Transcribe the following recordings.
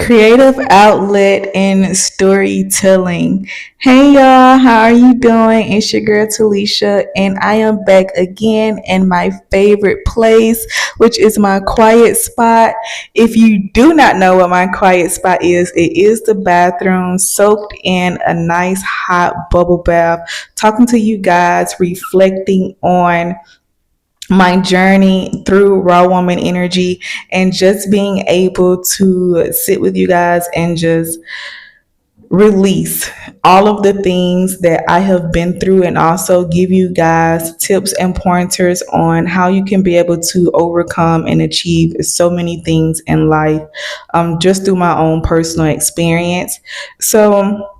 creative outlet and storytelling. Hey y'all, how are you doing? It's your girl Talisha, and I am back again in my favorite place, which is my quiet spot. If you do not know what my quiet spot is, it is the bathroom soaked in a nice hot bubble bath, talking to you guys, reflecting on my journey through raw woman energy and just being able to sit with you guys and just release all of the things that I have been through and also give you guys tips and pointers on how you can be able to overcome and achieve so many things in life, just through my own personal experience. So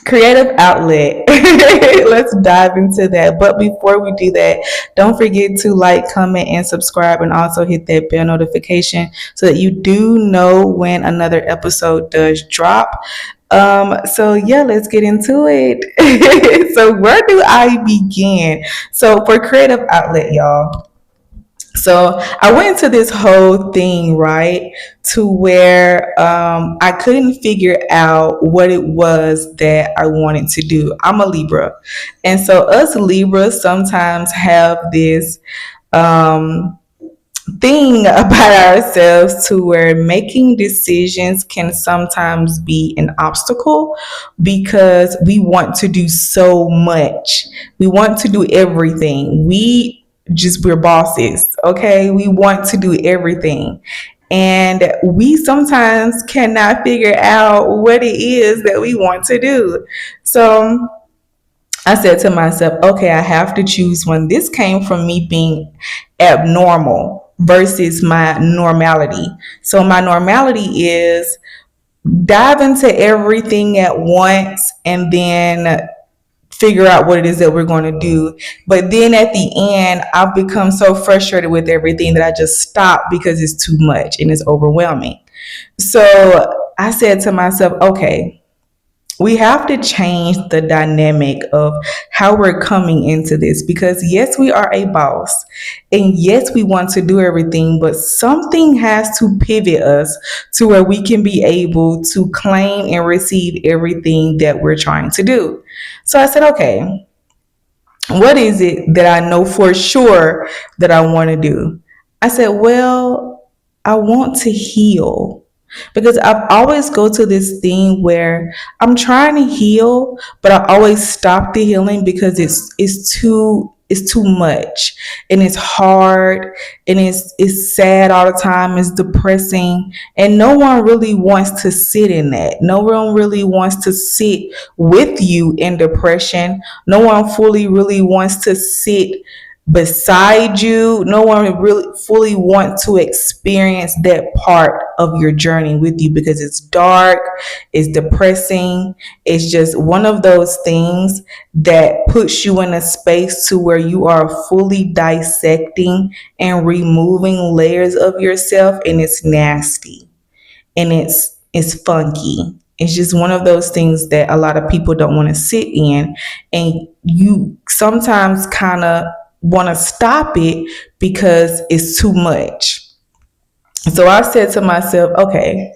creative outlet. Let's dive into that. But before we do that, don't forget to like, comment, and subscribe, and also hit that bell notification so that you do know when another episode does drop. So yeah, let's get into it. So where do I begin? So for creative outlet, y'all. So I went into this whole thing, right, to where I couldn't figure out what it was that I wanted to do. I'm a Libra. And so us Libras sometimes have this um, thing about ourselves to where making decisions can sometimes be an obstacle because we want to do so much. We want to do everything. We're bosses, okay? We want to do everything. And we sometimes cannot figure out what it is that we want to do. So I said to myself, okay, I have to choose one. This came from me being abnormal versus my normality. So my normality is dive into everything at once and then figure out what it is that we're going to do. But then at the end, I've become so frustrated with everything that I just stop because it's too much and it's overwhelming. So I said to myself, okay, we have to change the dynamic of how we're coming into this because yes, we are a boss and yes, we want to do everything, but something has to pivot us to where we can be able to claim and receive everything that we're trying to do. So I said, okay, what is it that I know for sure that I want to do? I said, well, I want to heal because I've always go to this thing where I'm trying to heal, but I always stop the healing because it's too much and it's hard and it's sad all the time. It's depressing and no one really wants to sit in that. No one really wants to sit with you in depression. No one fully really wants to sit beside you. No one really fully want to experience that part of your journey with you because it's dark, it's depressing. It's just one of those things that puts you in a space to where you are fully dissecting and removing layers of yourself, and it's nasty and it's funky. It's just one of those things that a lot of people don't want to sit in, and you sometimes kind of want to stop it because it's too much. So I said to myself, okay,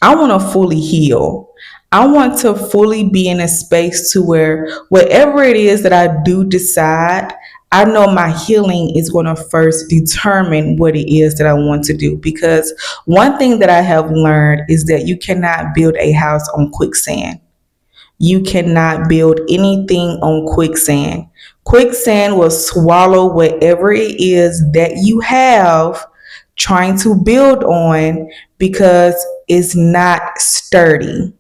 I want to fully heal. I want to fully be in a space to where whatever it is that I do decide, I know my healing is going to first determine what it is that I want to do. Because one thing that I have learned is that you cannot build a house on quicksand. You cannot build anything on quicksand. Quicksand will swallow whatever it is that you have trying to build on because it's not sturdy.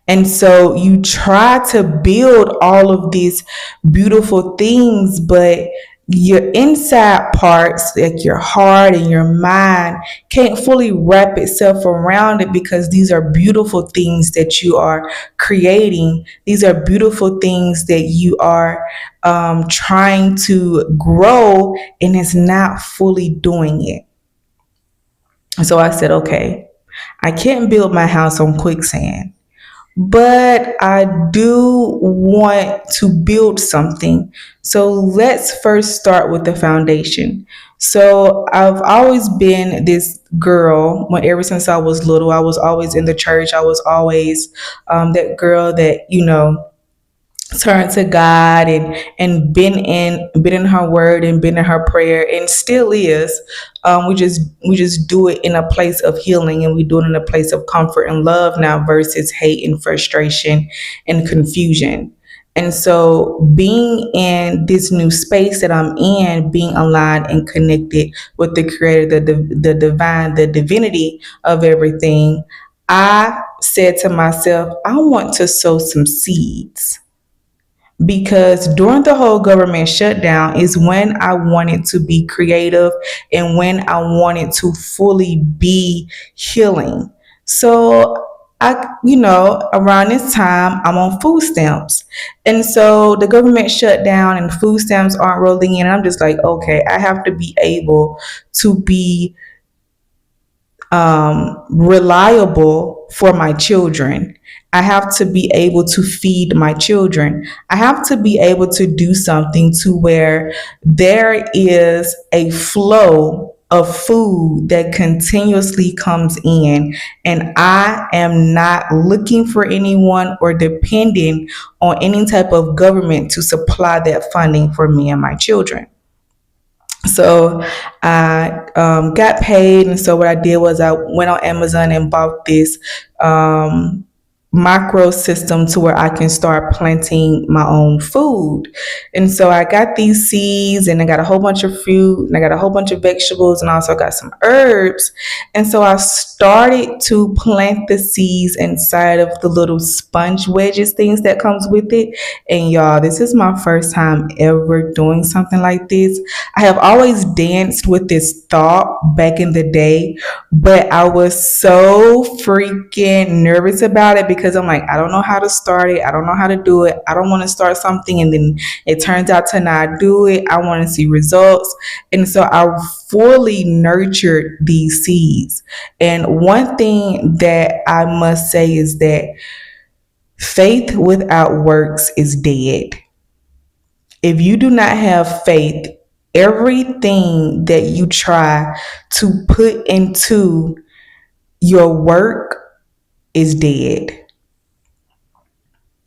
And so you try to build all of these beautiful things, but your inside parts, like your heart and your mind, can't fully wrap itself around it because these are beautiful things that you are creating. These are beautiful things that you are trying to grow, and it's not fully doing it. So I said, okay, I can't build my house on quicksand. but I do want to build something. So let's first start with the foundation. So I've always been this girl. When ever since I was little, I was always in the church. I was always that girl that turned to God and been in her word and been in her prayer and still is. We just do it in a place of healing, and we do it in a place of comfort and love now versus hate and frustration and confusion. And so being in this new space that I'm in, being aligned and connected with the creator, the divine, the divinity of everything, I said to myself, I want to sow some seeds, because during the whole government shutdown is when I wanted to be creative and when I wanted to fully be healing. So around this time, I'm on food stamps. And so the government shut down and food stamps aren't rolling in. I'm just like, okay, I have to be able to be reliable for my children. I have to be able to feed my children. I have to be able to do something to where there is a flow of food that continuously comes in, and I am not looking for anyone or depending on any type of government to supply that funding for me and my children. So I got paid, and so what I did was I went on Amazon and bought this micro system to where I can start planting my own food. And so I got these seeds, and I got a whole bunch of fruit, and I got a whole bunch of vegetables, and I also got some herbs. And so I started to plant the seeds inside of the little sponge wedges things that comes with it. And y'all, this is my first time ever doing something like this. I have always danced with this thought back in the day, but I was so freaking nervous about it because I'm like, I don't know how to start it. I don't know how to do it. I don't want to start something and then it turns out to not do it. I want to see results. And so I fully nurtured these seeds. And one thing that I must say is that faith without works is dead. If you do not have faith, everything that you try to put into your work is dead.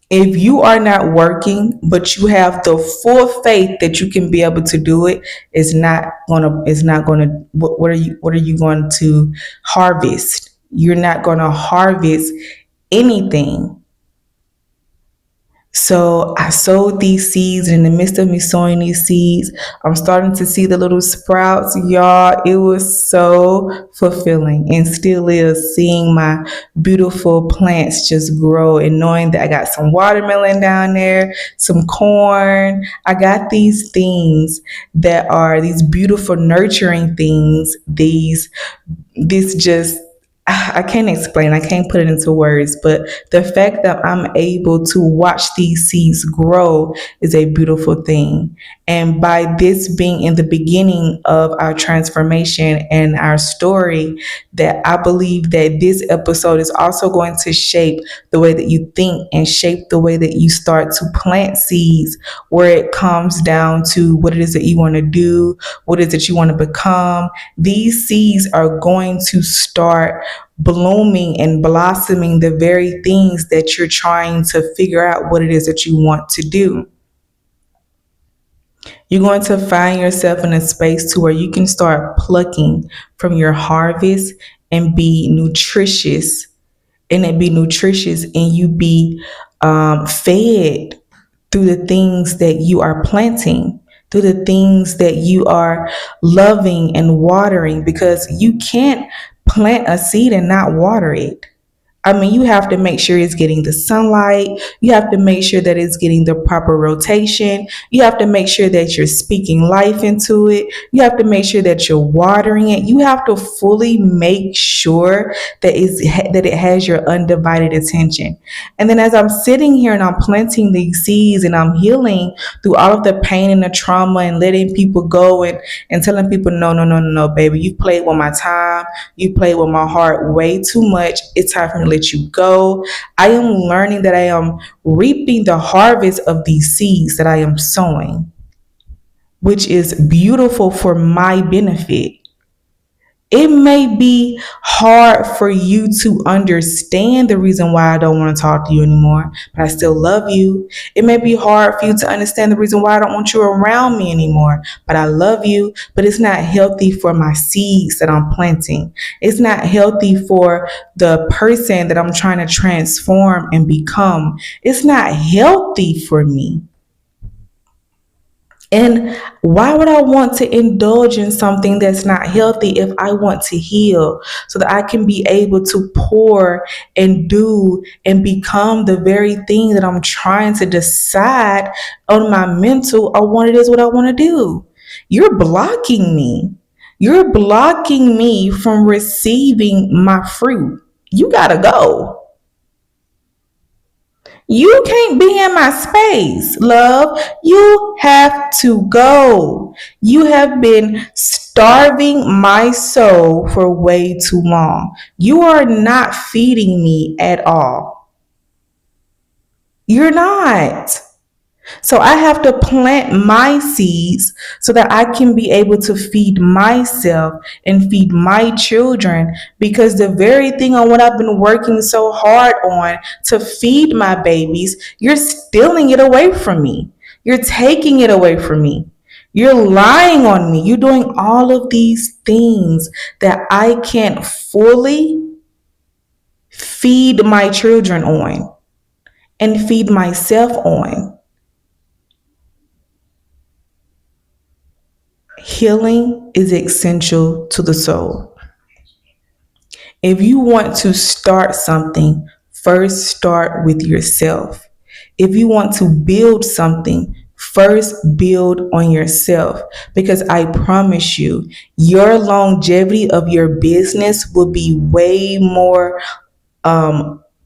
If you are not working, but you have the full faith that you can be able to do it, what are you going to harvest? You're not going to harvest anything. So I sowed these seeds. In the midst of me sowing these seeds, I'm starting to see the little sprouts, y'all. It was so fulfilling, and still is, seeing my beautiful plants just grow and knowing that I got some watermelon down there, some corn. I got these things that are these beautiful nurturing things. This just, I can't explain, I can't put it into words, but the fact that I'm able to watch these seeds grow is a beautiful thing. And by this being in the beginning of our transformation and our story, that I believe that this episode is also going to shape the way that you think and shape the way that you start to plant seeds, where it comes down to what it is that you want to do, what it is that you want to become. These seeds are going to start blooming and blossoming the very things that you're trying to figure out what it is that you want to do. You're going to find yourself in a space to where you can start plucking from your harvest and be nutritious, and it be nutritious, and you be fed through the things that you are planting, through the things that you are loving and watering, because you can't plant a seed and not water it. I mean, you have to make sure it's getting the sunlight. You have to make sure that it's getting the proper rotation. You have to make sure that you're speaking life into it. You have to make sure that you're watering it. You have to fully make sure that it has your undivided attention. And then as I'm sitting here and I'm planting these seeds and I'm healing through all of the pain and the trauma and letting people go and telling people, no, baby, you played with my time. You played with my heart way too much. It's time for me to let you go. I am learning that I am reaping the harvest of these seeds that I am sowing, which is beautiful for my benefit. It may be hard for you to understand the reason why I don't want to talk to you anymore, but I still love you. It may be hard for you to understand the reason why I don't want you around me anymore, but I love you. But it's not healthy for my seeds that I'm planting. It's not healthy for the person that I'm trying to transform and become. It's not healthy for me. And why would I want to indulge in something that's not healthy if I want to heal so that I can be able to pour and do and become the very thing that I'm trying to decide on my mental or what it is what I want to do? You're blocking me. You're blocking me from receiving my fruit. You got to go. You can't be in my space, love. You have to go. You have been starving my soul for way too long. You are not feeding me at all. You're not. So I have to plant my seeds so that I can be able to feed myself and feed my children, because the very thing on what I've been working so hard on to feed my babies, you're stealing it away from me. You're taking it away from me. You're lying on me. You're doing all of these things that I can't fully feed my children on and feed myself on. Healing is essential to the soul. If you want to start something, first start with yourself. If you want to build something, first build on yourself. Because I promise you, your longevity of your business will be way more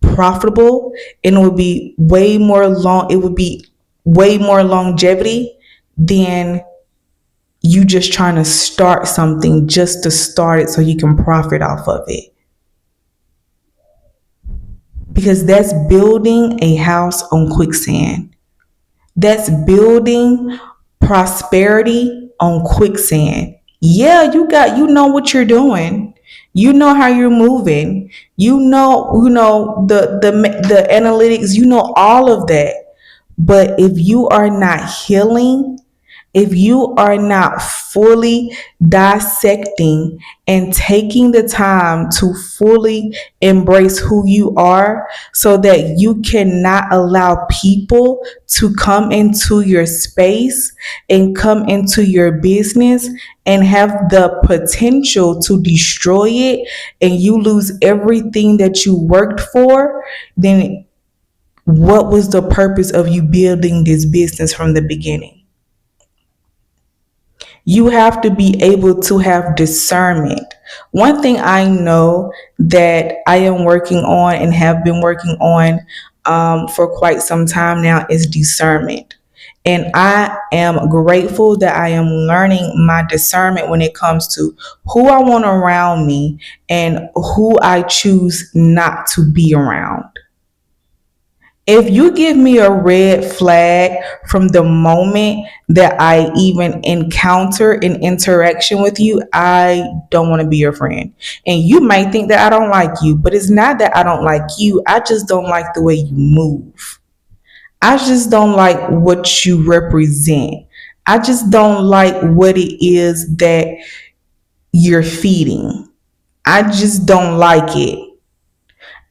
profitable, and it would be way more long. It would be way more longevity than you just trying to start something just to start it so you can profit off of it. Because that's building a house on quicksand. That's building prosperity on quicksand. Yeah, you know what you're doing. You know how you're moving. You know the analytics, you know all of that. But if you are not healing, if you are not fully dissecting and taking the time to fully embrace who you are, so that you cannot allow people to come into your space and come into your business and have the potential to destroy it, and you lose everything that you worked for, then what was the purpose of you building this business from the beginning? You have to be able to have discernment. One thing I know that I am working on and have been working on for quite some time now is discernment. And I am grateful that I am learning my discernment when it comes to who I want around me and who I choose not to be around. If you give me a red flag from the moment that I even encounter an interaction with you, I don't want to be your friend. And you might think that I don't like you, but it's not that I don't like you. I just don't like the way you move. I just don't like what you represent. I just don't like what it is that you're feeding. I just don't like it.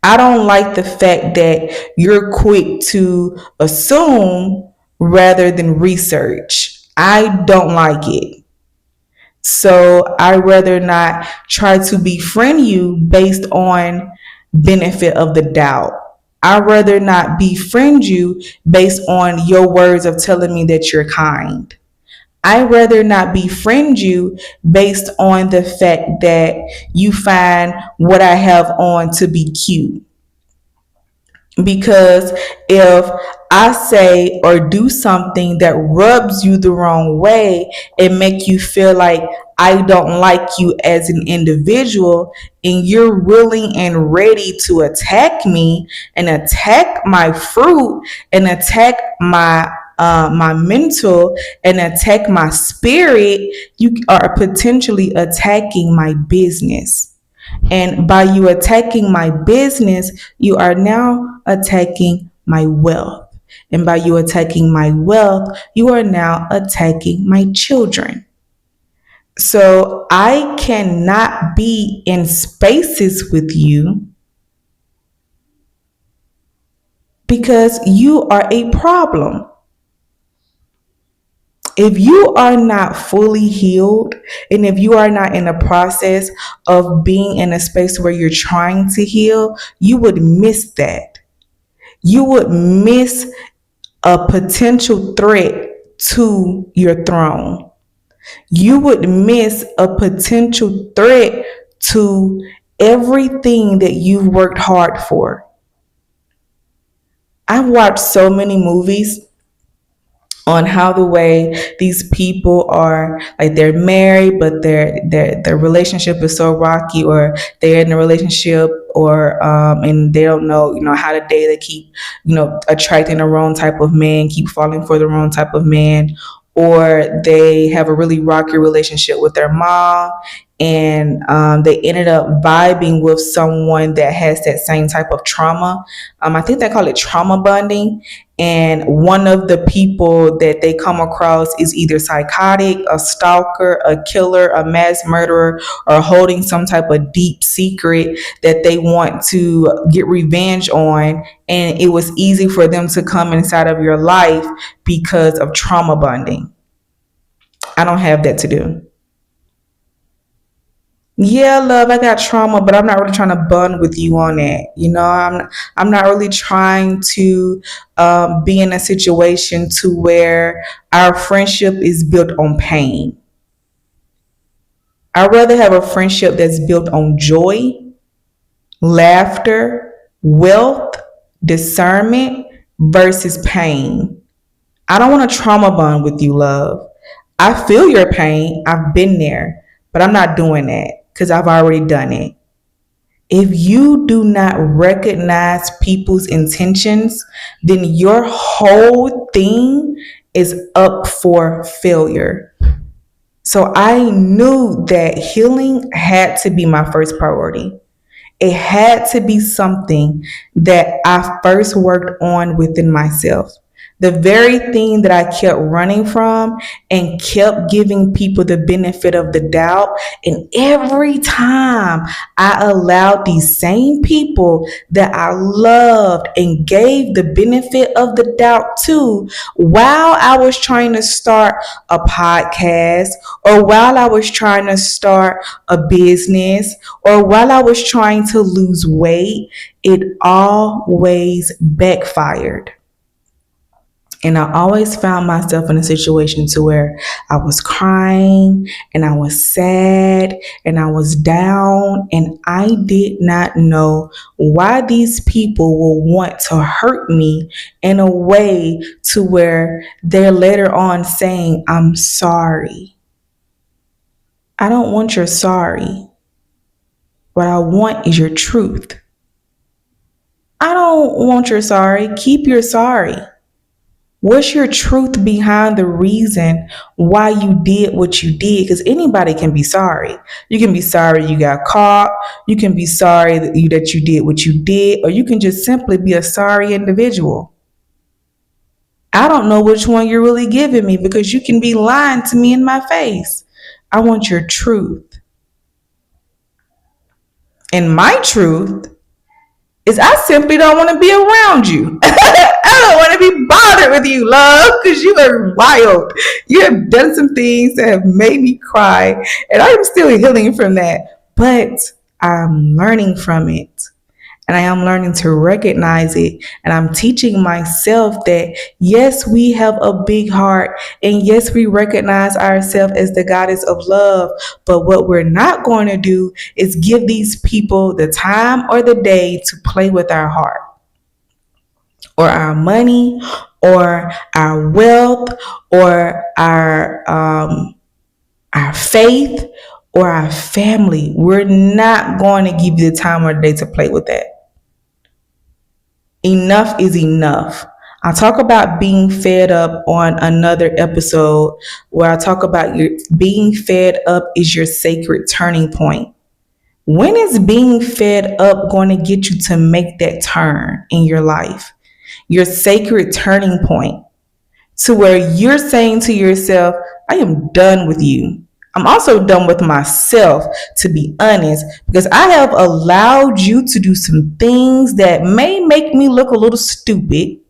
I don't like the fact that you're quick to assume rather than research. I don't like it. So I rather not try to befriend you based on benefit of the doubt. I rather not befriend you based on your words of telling me that you're kind. I rather not befriend you based on the fact that you find what I have on to be cute. Because if I say or do something that rubs you the wrong way and make you feel like I don't like you as an individual, and you're willing and ready to attack me and attack my fruit and attack my mental and attack my spirit, you are potentially attacking my business. And by you attacking my business, you are now attacking my wealth. And by you attacking my wealth, you are now attacking my children. So I cannot be in spaces with you because you are a problem. If you are not fully healed, and if you are not in the process of being in a space where you're trying to heal, you would miss that. You would miss a potential threat to your throne. You would miss a potential threat to everything that you've worked hard for. I've watched so many movies on how the way these people are, like, they're married but their relationship is so rocky, or they're in a relationship, or and they don't know how to date. They keep attracting the wrong type of man, keep falling for the wrong type of man, or they have a really rocky relationship with their mom, and they ended up vibing with someone that has that same type of trauma. I think they call it trauma bonding. And one of the people that they come across is either psychotic, a stalker, a killer, a mass murderer, or holding some type of deep secret that they want to get revenge on. And it was easy for them to come inside of your life because of trauma bonding. I don't have that to do. Yeah, love, I got trauma, but I'm not really trying to bond with you on that. I'm not really trying to be in a situation to where our friendship is built on pain. I'd rather have a friendship that's built on joy, laughter, wealth, discernment versus pain. I don't want to trauma bond with you, love. I feel your pain. I've been there, but I'm not doing that because I've already done it. If you do not recognize people's intentions, then your whole thing is up for failure. So I knew that healing had to be my first priority. It had to be something that I first worked on within myself. The very thing that I kept running from and kept giving people the benefit of the doubt. And every time I allowed these same people that I loved and gave the benefit of the doubt to, while I was trying to start a podcast, or while I was trying to start a business, or while I was trying to lose weight, it always backfired. And I always found myself in a situation to where I was crying and I was sad and I was down, and I did not know why these people will want to hurt me in a way to where they're later on saying, "I'm sorry." I don't want your sorry. What I want is your truth. I don't want your sorry. Keep your sorry. What's your truth behind the reason why you did what you did? Because anybody can be sorry. You can be sorry you got caught. You can be sorry that you did what you did, or you can just simply be a sorry individual. I don't know which one you're really giving me, because you can be lying to me in my face. I want your truth. And my truth is I simply don't want to be around you. I don't want to be bothered with you, love, because you are wild. You have done some things that have made me cry, and I'm still healing from that. But I'm learning from it, and I am learning to recognize it. And I'm teaching myself that, yes, we have a big heart, and yes, we recognize ourselves as the goddess of love. But what we're not going to do is give these people the time or the day to play with our heart. or our money or our wealth or our faith or our family. We're not going to give you the time or the day to play with that. Enough is enough. I talk about being fed up on another episode where I talk about your being fed up is your sacred turning point. When is being fed up going to get you to make that turn in your life? Your sacred turning point to where you're saying to yourself, I am done with you. I'm also done with myself, to be honest, because I have allowed you to do some things that may make me look a little stupid,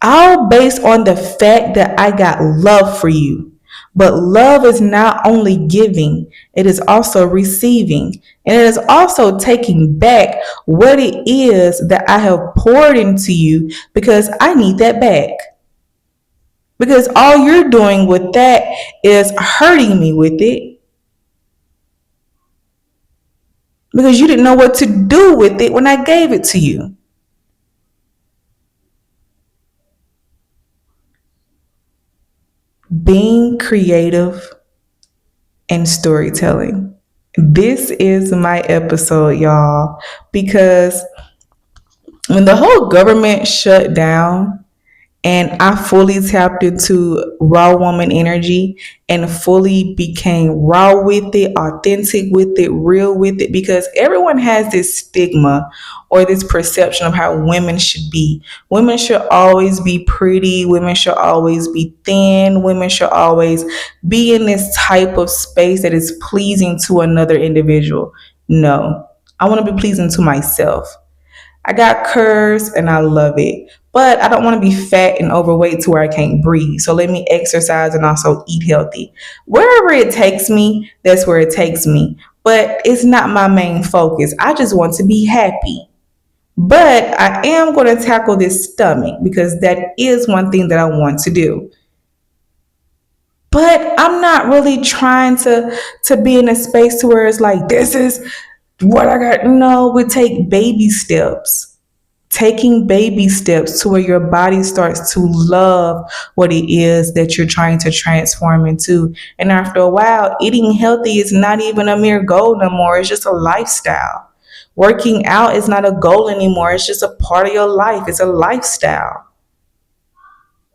all based on the fact that I got love for you. But love is not only giving, it is also receiving. And it is also taking back what it is that I have poured into you because I need that back. Because all you're doing with that is hurting me with it. Because you didn't know what to do with it when I gave it to you. Being creative and storytelling. This is my episode, y'all, because when the whole government shut down, and I fully tapped into raw woman energy and fully became raw with it, authentic with it, real with it, because everyone has this stigma or this perception of how women should be. Women should always be pretty. Women should always be thin. Women should always be in this type of space that is pleasing to another individual. No, I want to be pleasing to myself. I got curves and I love it. But I don't want to be fat and overweight to where I can't breathe. So let me exercise and also eat healthy. Wherever it takes me, that's where it takes me. But it's not my main focus. I just want to be happy. But I am going to tackle this stomach because that is one thing that I want to do. But I'm not really trying to be in a space to where it's like, this is what I got. No, we take baby steps. Taking baby steps to where your body starts to love what it is that you're trying to transform into. And after a while, eating healthy is not even a mere goal no more. It's just a lifestyle. Working out is not a goal anymore. It's just a part of your life. It's a lifestyle.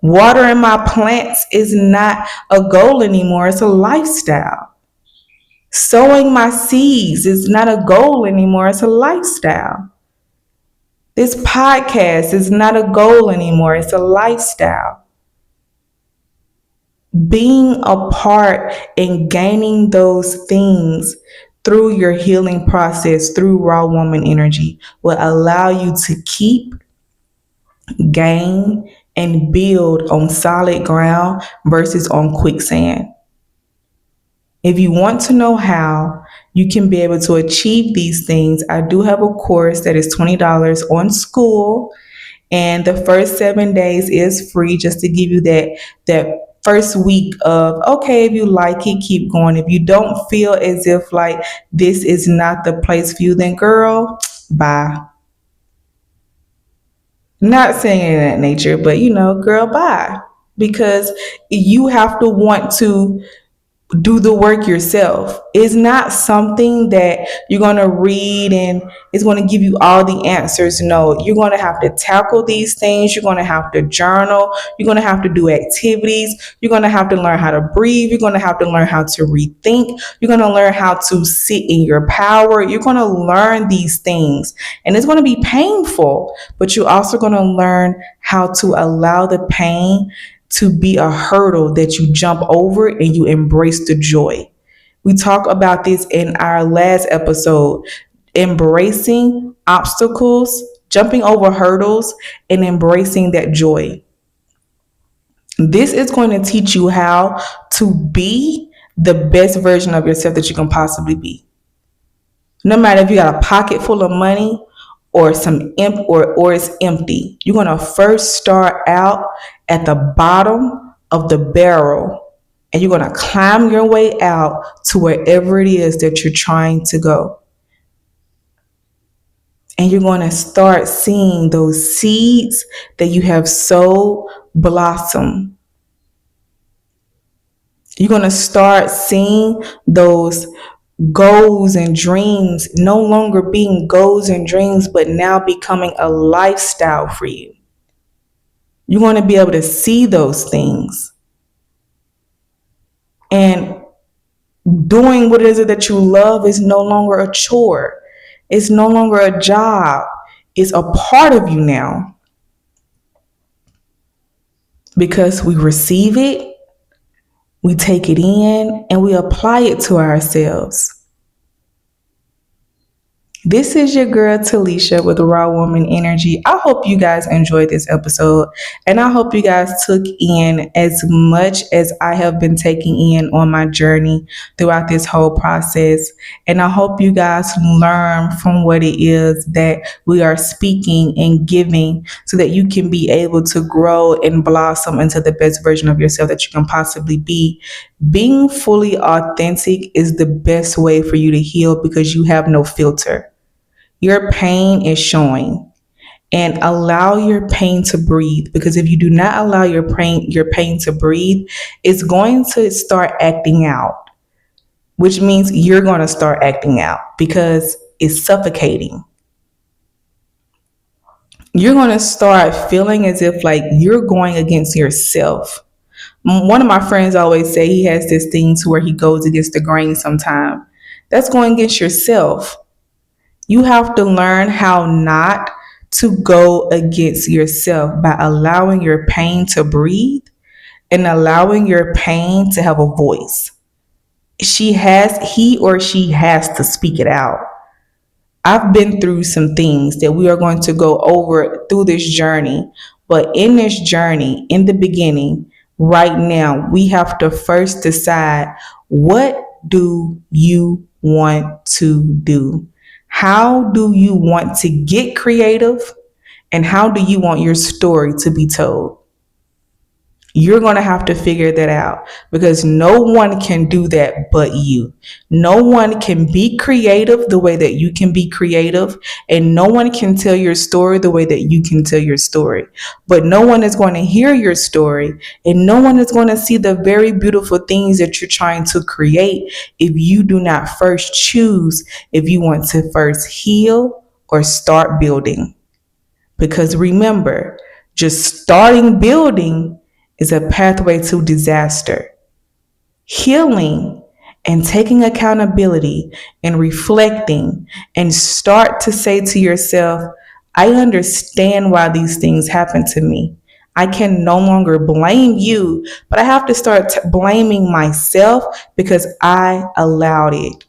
Watering my plants is not a goal anymore. It's a lifestyle. Sowing my seeds is not a goal anymore. It's a lifestyle. This podcast is not a goal anymore. It's a lifestyle. Being a part and gaining those things through your healing process, through raw woman energy, will allow you to keep, gain, and build on solid ground versus on quicksand. If you want to know how you can be able to achieve these things, I do have a course that is $20 on School. And the first 7 days is free, just to give you that first week of, okay, if you like it, keep going. If you don't feel as if like this is not the place for you, then girl, bye. Not saying in that nature, but girl, bye. Because you have to want to do the work yourself. It's not something that you're going to read and it's going to give you all the answers. No, you're going to have to tackle these things. You're going to have to journal. You're going to have to do activities. You're going to have to learn how to breathe. You're going to have to learn how to rethink. You're going to learn how to sit in your power. You're going to learn these things, and it's going to be painful, but you're also going to learn how to allow the pain to be a hurdle that you jump over and you embrace the joy. We talk about this in our last episode, embracing obstacles, jumping over hurdles, and embracing that joy. This is going to teach you how to be the best version of yourself that you can possibly be. No matter if you got a pocket full of money or or it's empty. You're going to first start out at the bottom of the barrel, and you're going to climb your way out to wherever it is that you're trying to go. And you're going to start seeing those seeds that you have sowed blossom. You're going to start seeing those goals and dreams no longer being goals and dreams, but now becoming a lifestyle for you. You're going to be able to see those things. And doing what it is that you love is no longer a chore. It's no longer a job. It's a part of you now. Because we receive it, we take it in, and we apply it to ourselves. This is your girl Talisha with Raw Woman Energy. I hope you guys enjoyed this episode, and I hope you guys took in as much as I have been taking in on my journey throughout this whole process. And I hope you guys learn from what it is that we are speaking and giving so that you can be able to grow and blossom into the best version of yourself that you can possibly be. Being fully authentic is the best way for you to heal because you have no filter. Your pain is showing, and allow your pain to breathe, because if you do not allow your pain to breathe, it's going to start acting out, which means you're going to start acting out because it's suffocating. You're going to start feeling as if like you're going against yourself. One of my friends always say he has this thing to where he goes against the grain sometime. That's going against yourself. You have to learn how not to go against yourself by allowing your pain to breathe and allowing your pain to have a voice. He or she has to speak it out. I've been through some things that we are going to go over through this journey. But in this journey, in the beginning, right now, we have to first decide, what do you want to do? How do you want to get creative? And how do you want your story to be told? You're going to have to figure that out, because no one can do that but you. No one can be creative the way that you can be creative, and no one can tell your story the way that you can tell your story. But no one is going to hear your story, and no one is going to see the very beautiful things that you're trying to create if you do not first choose if you want to first heal or start building. Because remember, just starting building is a pathway to disaster. Healing and taking accountability and reflecting and start to say to yourself, I understand why these things happen to me. I can no longer blame you, but I have to start blaming myself because I allowed it.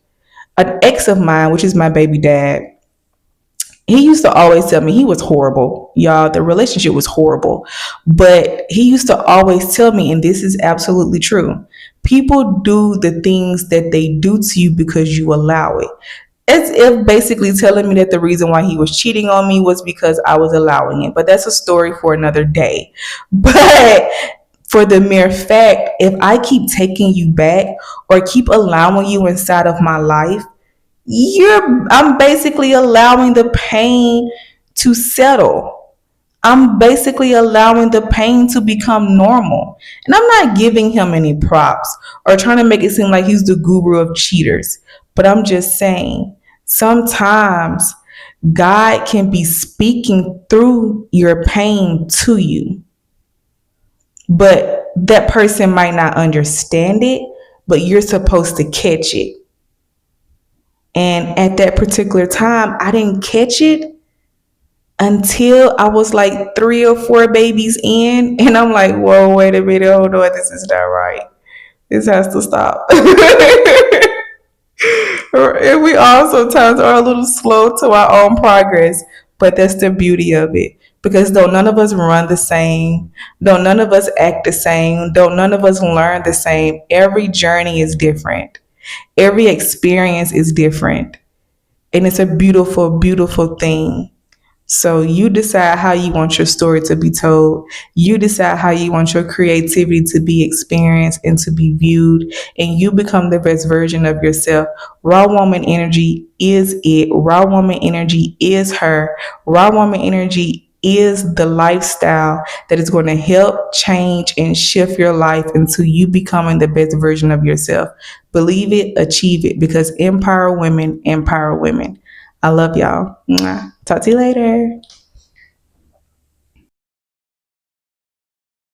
An ex of mine, which is my baby dad, he used to always tell me he was horrible. Y'all, the relationship was horrible. But he used to always tell me, and this is absolutely true, people do the things that they do to you because you allow it. As if basically telling me that the reason why he was cheating on me was because I was allowing it. But that's a story for another day. But for the mere fact, if I keep taking you back or keep allowing you inside of my life, I'm basically allowing the pain to settle. I'm basically allowing the pain to become normal. And I'm not giving him any props or trying to make it seem like he's the guru of cheaters. But I'm just saying, sometimes God can be speaking through your pain to you. But that person might not understand it, but you're supposed to catch it. And at that particular time, I didn't catch it until I was like 3 or 4 babies in. And I'm like, whoa, wait a minute. Hold on. This is not right. This has to stop. And we all sometimes are a little slow to our own progress. But that's the beauty of it. Because though none of us run the same, though none of us act the same, though none of us learn the same, every journey is different. Every experience is different. And it's a beautiful, beautiful thing. So you decide how you want your story to be told. You decide how you want your creativity to be experienced and to be viewed. And you become the best version of yourself. Raw woman energy is it. Raw woman energy is her. Raw woman energy is the lifestyle that is going to help change and shift your life into you becoming the best version of yourself. Believe it, achieve it, because empower women empower women. I love y'all. Mwah. Talk to you later.